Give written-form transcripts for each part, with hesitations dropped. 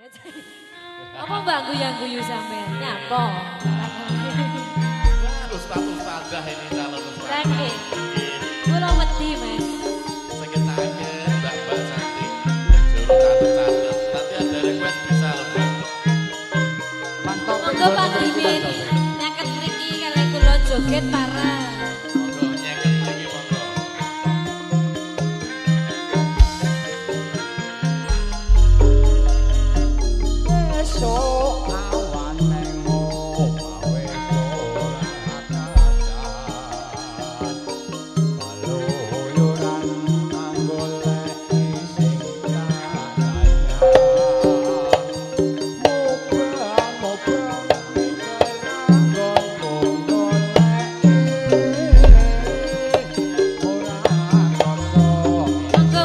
Apa mbak guyu sampean? Nyapa? Ustaz-ustazah ini calon ustazah. Lagi. Kula wedi, Mas. Sekitarnya mbak-mbak cantik. Suruh catet-catet. Nanti ada request bisa loh, Mbak. Monggo Pak Dimin nyaket mriki kali kula joget para. Monggo nyeket lagi monggo. Esok awan neng omah wis ora kasan. Kaluyuran anggoleki sing kayanya. Mobang-mobang pikiran gonggoleki ora kosong. Monggo.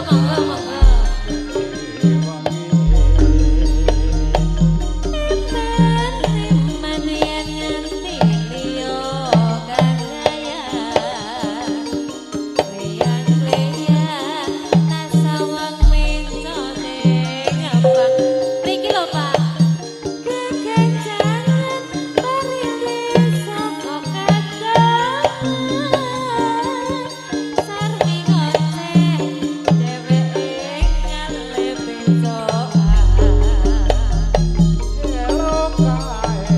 Teman yen nganti liya gaya. Leyang-leyang tasawang mencone ngabang. Mriki lho Pak. Kekencangan perintis saka kadangan. Sarmi ngoceh dheweke ngale bencokan. Elo kae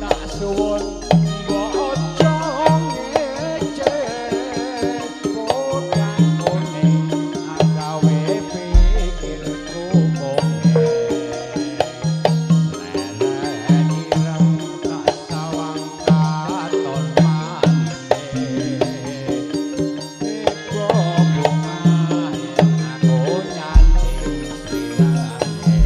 tak suwun mbok aja ngeceh podang kuning agawe pikirku mongke leren ireng tak sawang katon maneh iku bunga aku nyanyi sirane.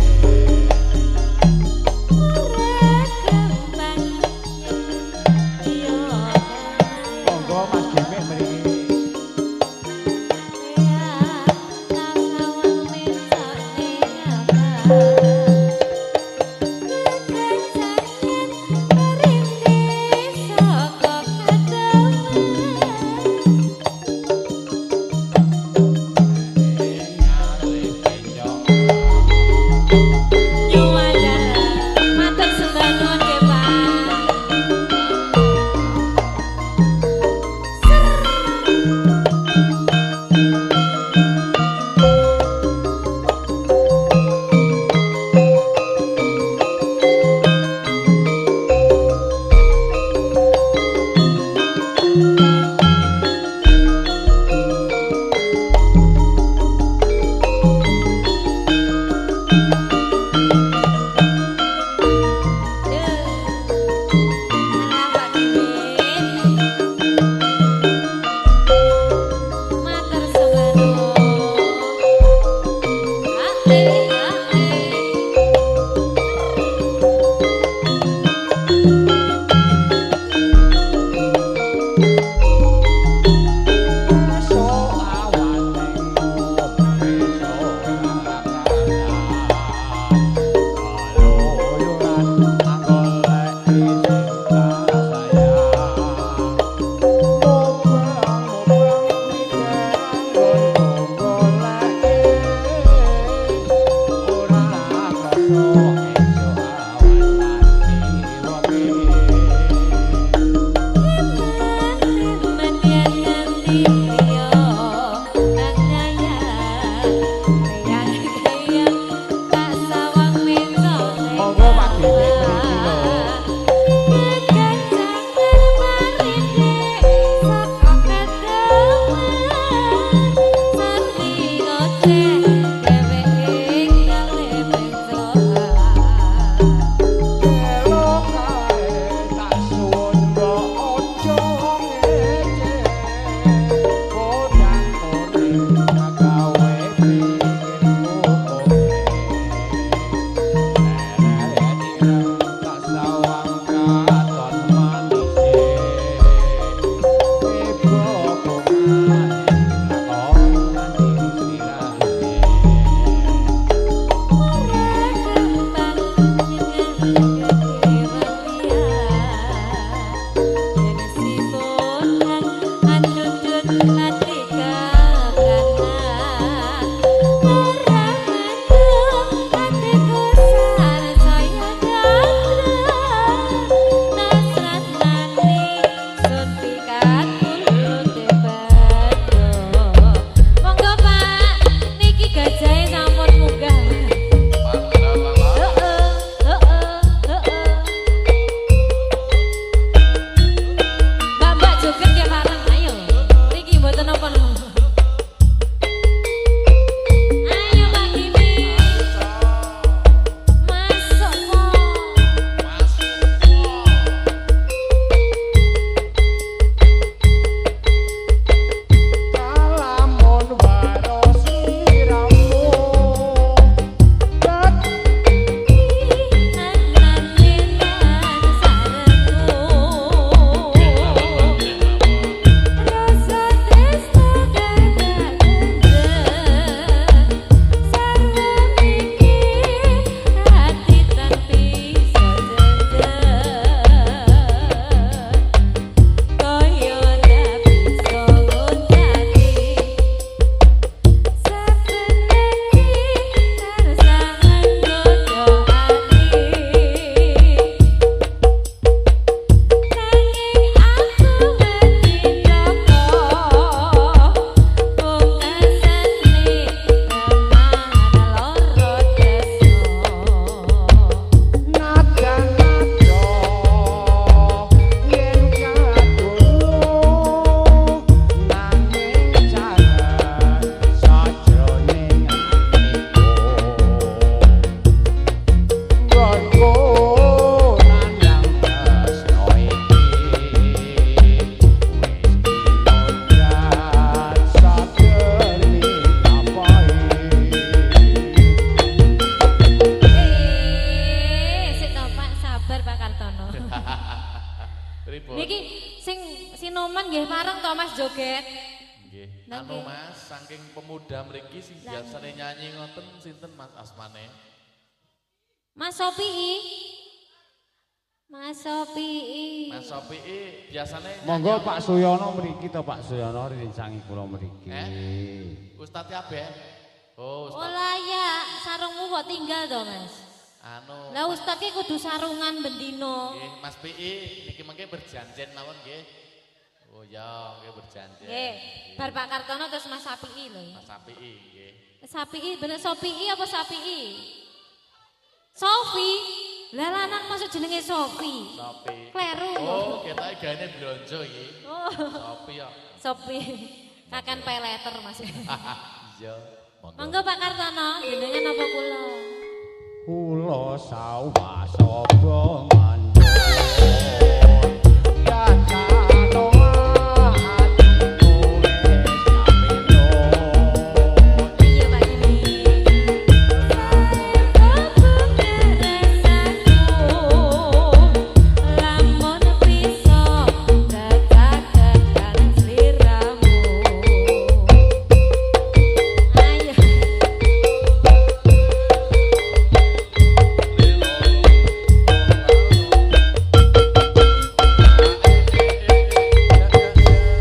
Monggo Mas Jimmy mriki. Matur sembah nuwun nggih, Pak. Esok awan neng omah wis ora kasan. Kaluyuran anggoleki sing kasayang. Mobang-mobang pikiran gonggoleki ora kosong esok awan nganti wengi. Monggo Pak Didik mriki lho. Pripun? Niki sing sinoman nggih pareng to Mas joget. Nggih. Lah, Anu nggih. Mas, saking pemuda mriki sing Lah, biasane nyanyi ngoten sinten Mas asmane? Mas Sopii. Mas Sopii. Mas Sopii biasane Monggo nyanyi Pak Suyono mriki to Pak Suyono rincangi kula mriki. Ustadz Kabeh. Oh, Oh Ustadz. layak, sarungmu kok tinggal to Mas? Anu. Lah Ustadz ki kudu sarungan bendino. Nggih, Mas PI niki mengke berjanjian mawon nggih. Oh ya, nggih berjanjian. Nggih, bar Pak Kartono terus Mas Sapii lho. Mas PI nggih. Sapii bener Sopii apa Sapii? Sofi. Lah lanang maksud jenenge Sofi. Sopi. Kleru. Oh, ketoke gaene blonjo iki. Oh, Sopi ya. Sopi. Kakan pay letter Mas. Iya. Monggo Pak Kartono, jenengan napa kula? Kula sawah sapa ngandhut. Yasano atiku wis nyapelon. Iya Pak Yuni. Lamun bisa gagah-gagah sliramu. Ayo.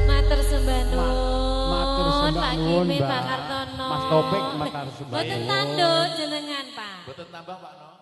Matur sembah Matur nuwun sembah Pak nuwun, Kimi, Mbak. Pak Kartono. Mas Topik matur sembah Boten nuwun. tanduk jenengan Pak. Boten tambah Pak No.